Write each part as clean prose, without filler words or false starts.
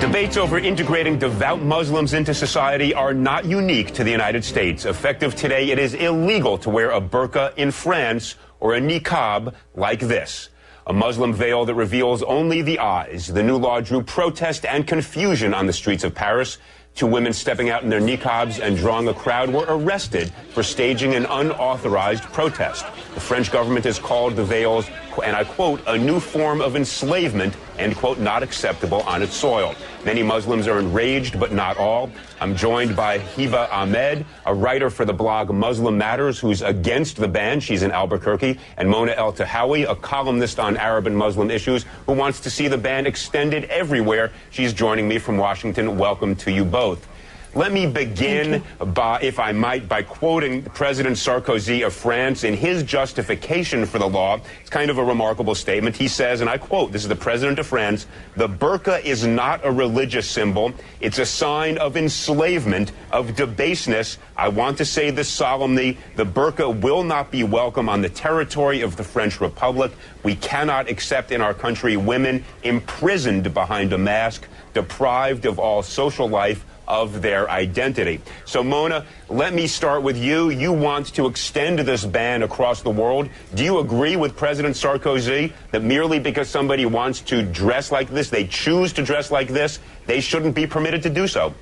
Debates over integrating devout Muslims into society are not unique to the United States. Effective today, it is illegal to wear a burqa in France or a niqab like this, a Muslim veil that reveals only the eyes. The new law drew protest and confusion on the streets of Paris. Two women stepping out in their niqabs and drawing a crowd were arrested for staging an unauthorized protest. The French government has called the veils, and I quote, a new form of enslavement, end quote, not acceptable on its soil. Many Muslims are enraged, but not all. I'm joined by Hiba Ahmed, a writer for the blog Muslim Matters, who's against the ban. She's in Albuquerque. And Mona El Tahawi, a columnist on Arab and Muslim issues, who wants to see the ban extended everywhere. She's joining me from Washington. Welcome to you both. Let me begin, if I might, by quoting President Sarkozy of France in his justification for the law. It's kind of a remarkable statement. He says, and I quote, this is the President of France, "The burqa is not a religious symbol. It's a sign of enslavement, of debaseness. I want to say this solemnly. The burqa will not be welcome on the territory of the French Republic. We cannot accept in our country women imprisoned behind a mask, deprived of all social life, of their identity." So, Mona, let me start with you. You want to extend this ban across the world. Do you agree with President Sarkozy that merely because somebody wants to dress like this, they choose to dress like this, they shouldn't be permitted to do so?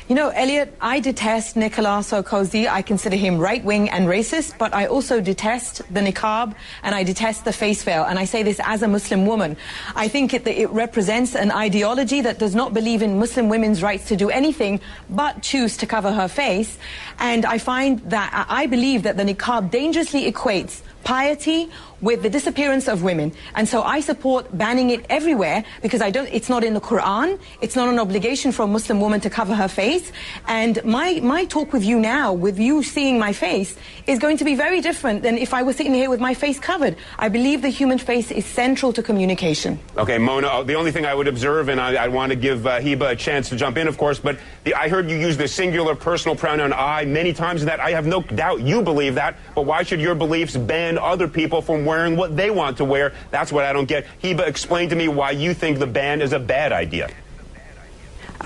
You know, Elliot, I detest Nicolas Sarkozy. I consider him right-wing and racist, but I also detest the niqab and I detest the face veil. And I say this as a Muslim woman. I think it represents an ideology that does not believe in Muslim women's rights to do anything but choose to cover her face. And I find that I believe that the niqab dangerously equates piety with the disappearance of women. And so I support banning it everywhere because it's not in the Quran. It's not an obligation for a Muslim woman to cover her face. And my talk with you now, with you seeing my face, is going to be very different than if I was sitting here with my face covered. I believe the human face is central to communication. Okay, Mona, the only thing I would observe, and I want to give Hiba a chance to jump in, of course, but I heard you use the singular personal pronoun I many times, and that I have no doubt you believe that, but why should your beliefs ban other people from wearing what they want to wear? That's what I don't get. Hiba, explain to me why you think the ban is a bad idea.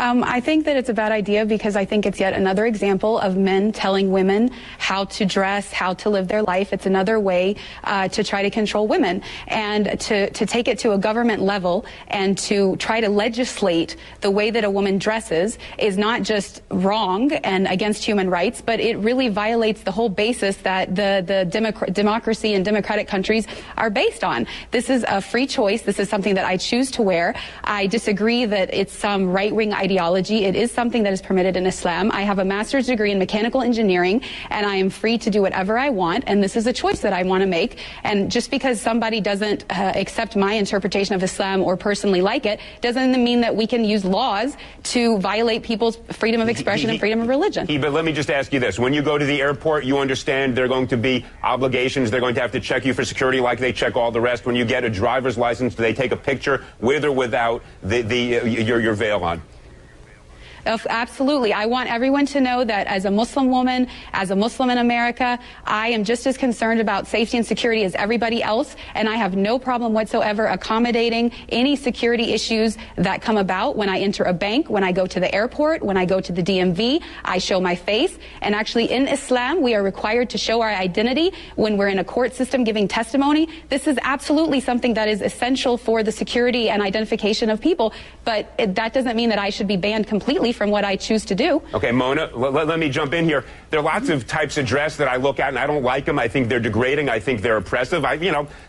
I think that it's a bad idea because I think it's yet another example of men telling women how to dress, how to live their life. It's another way to try to control women, and to take it to a government level and to try to legislate the way that a woman dresses is not just wrong and against human rights, but it really violates the whole basis that the democracy and democratic countries are based on. This is a free choice. This is something that I choose to wear. I disagree that it's some right-wing ideology. It is something that is permitted in Islam. I have a master's degree in mechanical engineering, and I am free to do whatever I want, and this is a choice that I want to make. And just because somebody doesn't accept my interpretation of Islam or personally like it, doesn't mean that we can use laws to violate people's freedom of expression and freedom of religion. But let me just ask you this. When you go to the airport, you understand there are going to be obligations. They're going to have to check you for security like they check all the rest. When you get a driver's license, do they take a picture with or without your veil on? Absolutely. I want everyone to know that as a Muslim woman, as a Muslim in America, I am just as concerned about safety and security as everybody else, and I have no problem whatsoever accommodating any security issues that come about when I enter a bank, when I go to the airport, when I go to the DMV. I show my face, and actually in Islam, we are required to show our identity when we're in a court system giving testimony. This is absolutely something that is essential for the security and identification of people, but that doesn't mean that I should be banned completely from what I choose to do. Okay, Mona, let me jump in here. There are lots of types of dress that I look at and I don't like them. I think they're degrading. I think they're oppressive.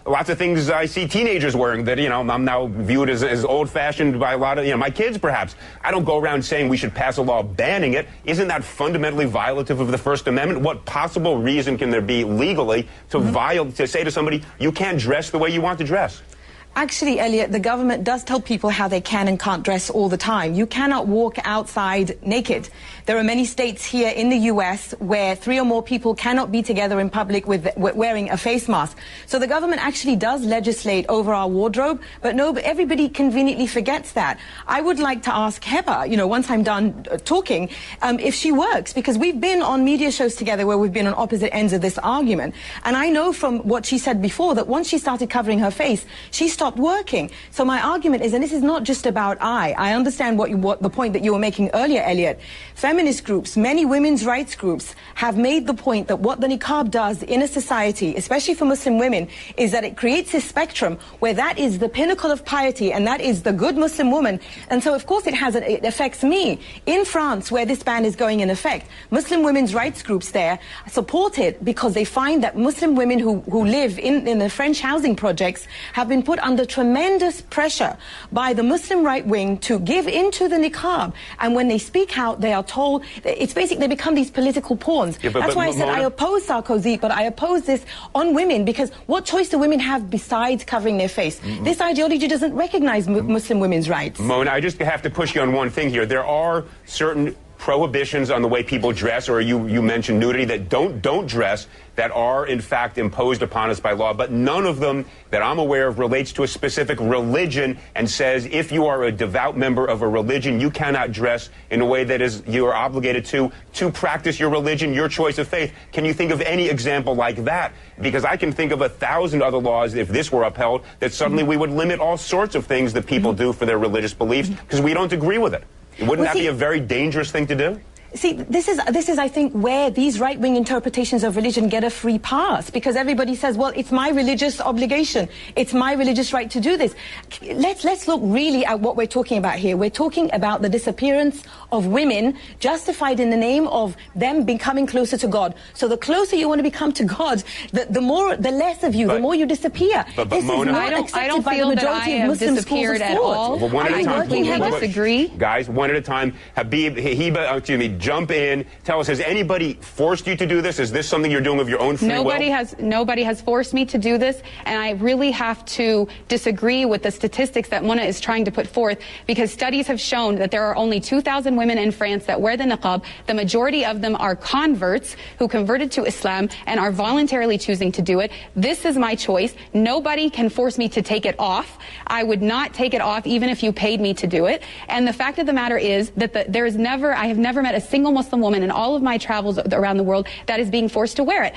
Lots of things I see teenagers wearing that, I'm now viewed as old-fashioned by a lot of, my kids perhaps. I don't go around saying we should pass a law banning it. Isn't that fundamentally violative of the First Amendment? What possible reason can there be legally to say to somebody, you can't dress the way you want to dress? Actually, Elliot, the government does tell people how they can and can't dress all the time. You cannot walk outside naked. There are many states here in the U.S. where 3 or more people cannot be together in public with wearing a face mask. So the government actually does legislate over our wardrobe, but everybody conveniently forgets that. I would like to ask Hiba, once I'm done talking, if she works, because we've been on media shows together where we've been on opposite ends of this argument. And I know from what she said before that once she started covering her face, she stopped working. So my argument is, and this is not just about I understand what the point that you were making earlier, Elliot. Feminist groups, many women's rights groups have made the point that what the niqab does in a society, especially for Muslim women, is that it creates a spectrum where that is the pinnacle of piety and that is the good Muslim woman. And so of course it affects me. In France, where this ban is going in effect, Muslim women's rights groups there support it because they find that Muslim women who live in the French housing projects have been put under tremendous pressure by the Muslim right wing to give into the niqab. And when they speak out, they are told, it's basically, they become these political pawns. Yeah, that's why I said I oppose Sarkozy, but I oppose this on women, because what choice do women have besides covering their face? This ideology doesn't recognize Muslim women's rights. Mona, I just have to push you on one thing here. There are certain prohibitions on the way people dress, or you mentioned nudity, that don't dress, that are in fact imposed upon us by law, but none of them that I'm aware of relates to a specific religion and says if you are a devout member of a religion, you cannot dress in a way that is you are obligated to practice your religion, your choice of faith. Can you think of any example like that? Because I can think of 1,000 other laws, if this were upheld, that suddenly we would limit all sorts of things that people do for their religious beliefs because we don't agree with it. Wouldn't that be a very dangerous thing to do? See, this is, I think, where these right-wing interpretations of religion get a free pass, because everybody says, well, it's my religious obligation. It's my religious right to do this. Let's look really at what we're talking about here. We're talking about the disappearance of women justified in the name of them becoming closer to God. So the closer you want to become to God, the less of you, the more you disappear. But Mona, I don't feel that I have disappeared at all. Well, one at a time. We disagree. Guys, one at a time. Hiba, jump in. Tell us, has anybody forced you to do this? Is this something you're doing of your own free will? Nobody has forced me to do this, and I really have to disagree with the statistics that Mona is trying to put forth, because studies have shown that there are only 2,000 women in France that wear the niqab. The majority of them are converts who converted to Islam and are voluntarily choosing to do it. This is my choice. Nobody can force me to take it off. I would not take it off even if you paid me to do it. And the fact of the matter is that I have never met a single Muslim woman in all of my travels around the world that is being forced to wear it.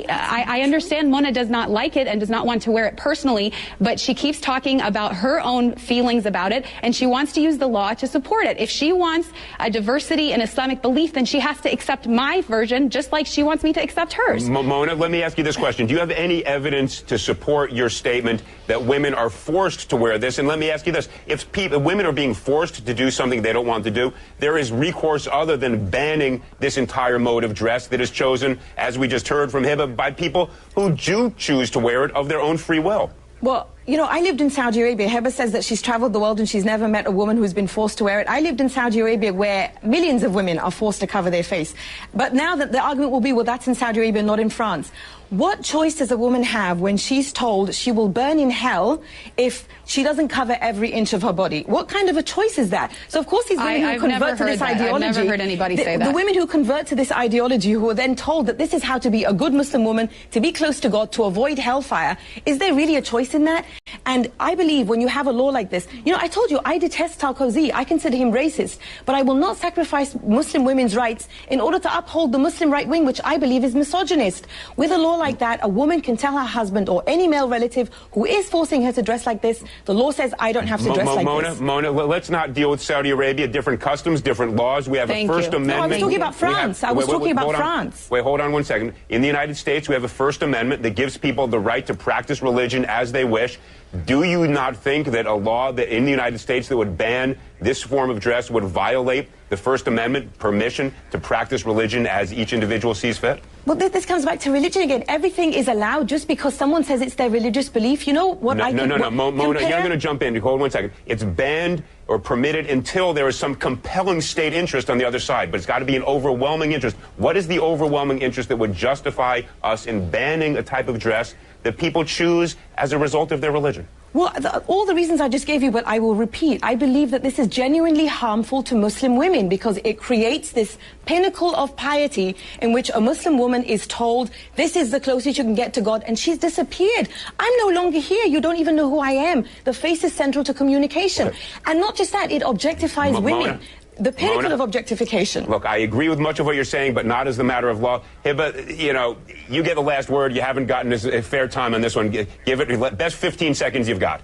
I understand Mona does not like it and does not want to wear it personally, but she keeps talking about her own feelings about it, and she wants to use the law to support it. If she wants a diversity in Islamic belief, then she has to accept my version, just like she wants me to accept hers. Mona, let me ask you this question. Do you have any evidence to support your statement that women are forced to wear this? And let me ask you this. If women are being forced to do something they don't want to do, there is recourse other than banning this entire mode of dress that is chosen, as we just heard from Hiba, by people who do choose to wear it of their own free will. Well, you know, I lived in Saudi Arabia. Hiba says that she's traveled the world and she's never met a woman who's been forced to wear it. I lived in Saudi Arabia where millions of women are forced to cover their face. But now that the argument will be, well, that's in Saudi Arabia, not in France. What choice does a woman have when she's told she will burn in hell if she doesn't cover every inch of her body? What kind of a choice is that? So, of course, these women who convert to this ideology... I've never heard anybody say that. The women who convert to this ideology, who are then told that this is how to be a good Muslim woman, to be close to God, to avoid hellfire, is there really a choice in that? And I believe when you have a law like this... You know, I told you, I detest Sarkozy. I consider him racist. But I will not sacrifice Muslim women's rights in order to uphold the Muslim right wing, which I believe is misogynist. With a law like that, a woman can tell her husband or any male relative who is forcing her to dress like this, the law says I don't have to dress like this. Mona, let's not deal with Saudi Arabia. Different customs, different laws. We have a First Amendment. No, I was talking about France. I was talking about France. Wait, hold on one second. In the United States, we have a First Amendment that gives people the right to practice religion as they wish. Do you not think that a law that in the United States that would ban this form of dress would violate the First Amendment permission to practice religion as each individual sees fit? Well, this comes back to religion again. Everything is allowed just because someone says it's their religious belief. You know what I think? No. Mona, you're going to jump in. Hold 1 second. It's banned or permitted until there is some compelling state interest on the other side, but it's got to be an overwhelming interest. What is the overwhelming interest that would justify us in banning a type of dress that people choose as a result of their religion? Well, all the reasons I just gave you, but I will repeat. I believe that this is genuinely harmful to Muslim women because it creates this pinnacle of piety in which a Muslim woman is told, this is the closest you can get to God, and she's disappeared. I'm no longer here. You don't even know who I am. The face is central to communication. And not just that, it objectifies women. The pinnacle of objectification. Look, I agree with much of what you're saying, but not as the matter of law. Hiba, you know, you get the last word. You haven't gotten a fair time on this one. Give it best 15 seconds you've got.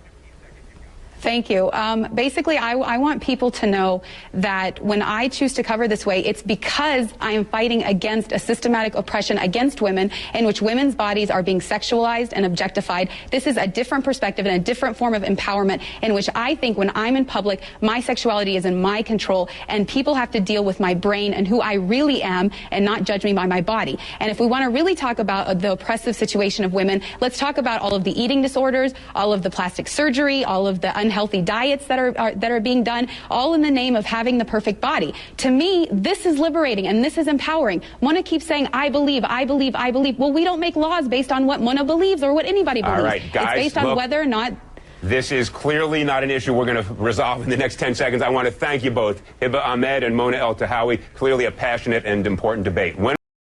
Thank you. Basically, I want people to know that when I choose to cover this way, it's because I am fighting against a systematic oppression against women in which women's bodies are being sexualized and objectified. This is a different perspective and a different form of empowerment in which I think when I'm in public, my sexuality is in my control, and people have to deal with my brain and who I really am and not judge me by my body. And if we want to really talk about the oppressive situation of women, let's talk about all of the eating disorders, all of the plastic surgery, all of the unhealthy diets that are being done, all in the name of having the perfect body. To me, this is liberating and this is empowering. Mona keeps saying, I believe, I believe, I believe. Well, we don't make laws based on what Mona believes or what anybody believes. All right, guys, it's based on look, whether or not... This is clearly not an issue we're going to resolve in the next 10 seconds. I want to thank you both, Hiba Ahmed and Mona El Tahawi. Clearly a passionate and important debate.